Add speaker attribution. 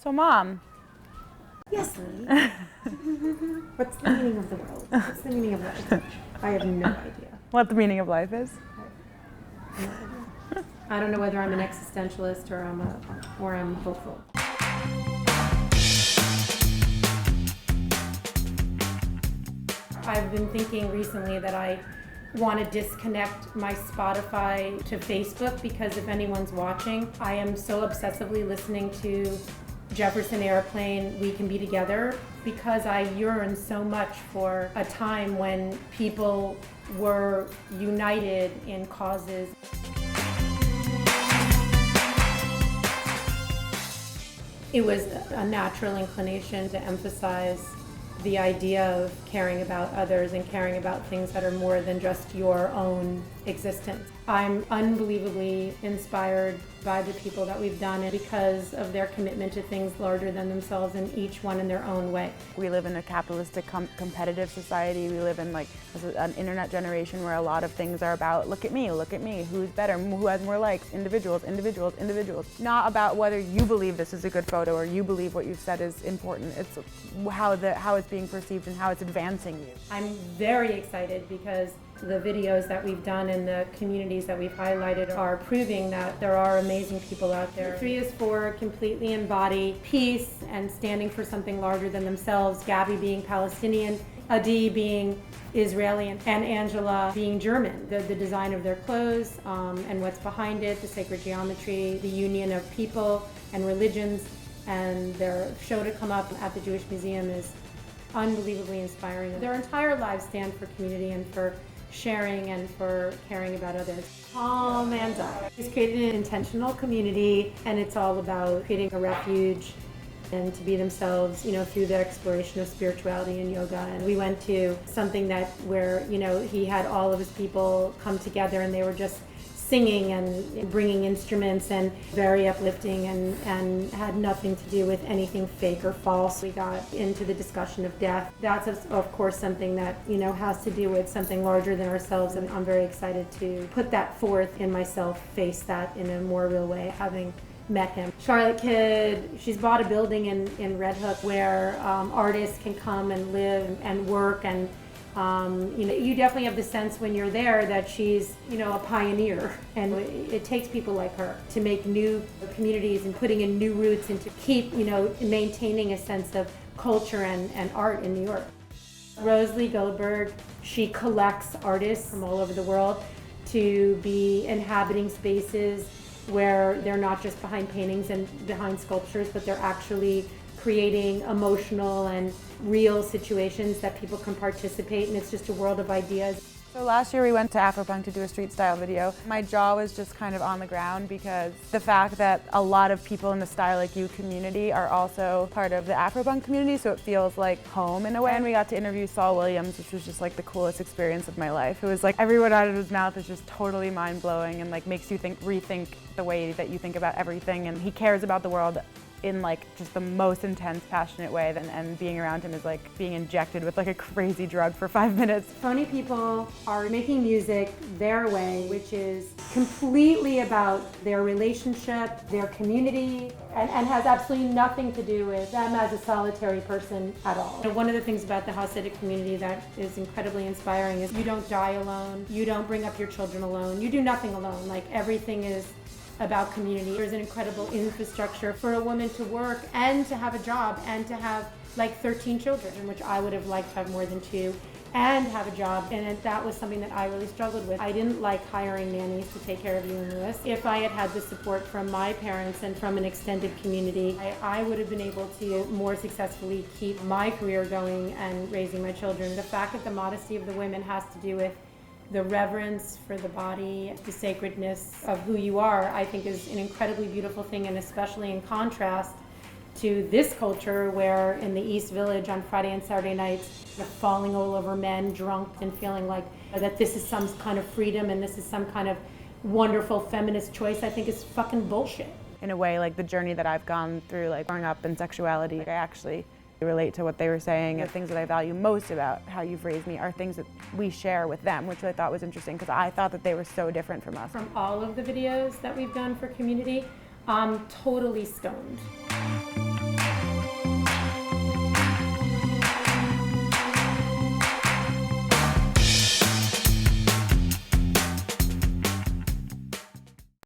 Speaker 1: So Mom.
Speaker 2: Yes, Lily. What's the meaning of the world? What's the meaning of life? I have no idea.
Speaker 1: What the meaning of life is?
Speaker 2: No idea. I don't know whether I'm an existentialist or I'm hopeful. I've been thinking recently that I want to disconnect my Spotify to Facebook because if anyone's watching, I am so obsessively listening to Jefferson Airplane, We Can Be Together, because I yearn so much for a time when people were united in causes. It was a natural inclination to emphasize the idea of caring about others and caring about things that are more than just your own existence. I'm unbelievably inspired by the people that we've done it because of their commitment to things larger than themselves and each one in their own way.
Speaker 1: We live in a capitalistic, competitive society. We live in an internet generation where a lot of things are about look at me, who's better, who has more likes, individuals. Not about whether you believe this is a good photo or you believe what you've said is important. It's how it's being perceived and how it's advancing you.
Speaker 2: I'm very excited because the videos that we've done and the communities that we've highlighted are proving that there are amazing people out there. 3 is for completely embody peace and standing for something larger than themselves. Gabby being Palestinian, Adi being Israeli, and Angela being German. The design of their clothes and what's behind it, the sacred geometry, the union of people and religions, and their show to come up at the Jewish Museum is unbelievably inspiring. Their entire lives stand for community and for sharing and for caring about others. Calm and Zai. He's created an intentional community, and it's all about creating a refuge and to be themselves, through their exploration of spirituality and yoga. And we went to something where he had all of his people come together and they were just singing and bringing instruments and very uplifting and had nothing to do with anything fake or false. We got into the discussion of death. That's of course something that has to do with something larger than ourselves, and I'm very excited to put that forth in myself, face that in a more real way, having met him. Charlotte Kidd, she's bought a building in Red Hook where artists can come and live and work, and you definitely have the sense when you're there that she's, a pioneer, and it takes people like her to make new communities and putting in new roots and to keep, maintaining a sense of culture and art in New York. Rosalie Goldberg, she collects artists from all over the world to be inhabiting spaces where they're not just behind paintings and behind sculptures, but they're actually creating emotional and real situations that people can participate in. It's just a world of ideas.
Speaker 1: So last year we went to Afropunk to do a street style video. My jaw was just kind of on the ground because the fact that a lot of people in the StyleLikeU community are also part of the Afropunk community, so it feels like home in a way. And we got to interview Saul Williams, which was just the coolest experience of my life. It was every word out of his mouth is just totally mind-blowing and makes you rethink the way that you think about everything. And he cares about the world in just the most intense, passionate way, and being around him is being injected with a crazy drug for 5 minutes.
Speaker 2: Phony people are making music their way, which is completely about their relationship, their community, and has absolutely nothing to do with them as a solitary person at all. One of the things about the Hasidic community that is incredibly inspiring is you don't die alone, you don't bring up your children alone, you do nothing alone. Everything is about community. There's an incredible infrastructure for a woman to work and to have a job and to have 13 children, which I would have liked to have more than 2, and have a job. And that was something that I really struggled with. I didn't like hiring nannies to take care of you and Lewis. If I had had the support from my parents and from an extended community, I would have been able to more successfully keep my career going and raising my children. The fact that the modesty of the women has to do with the reverence for the body, the sacredness of who you are, I think is an incredibly beautiful thing, and especially in contrast to this culture where in the East Village on Friday and Saturday nights, they're falling all over men, drunk, and feeling that this is some kind of freedom and this is some kind of wonderful feminist choice, I think is fucking bullshit.
Speaker 1: In a way, the journey that I've gone through, growing up in sexuality, I actually relate to what they were saying. The things that I value most about how you've raised me are things that we share with them, which I thought was interesting because I thought that they were so different from us.
Speaker 2: From all of the videos that we've done for community, I'm totally stoned.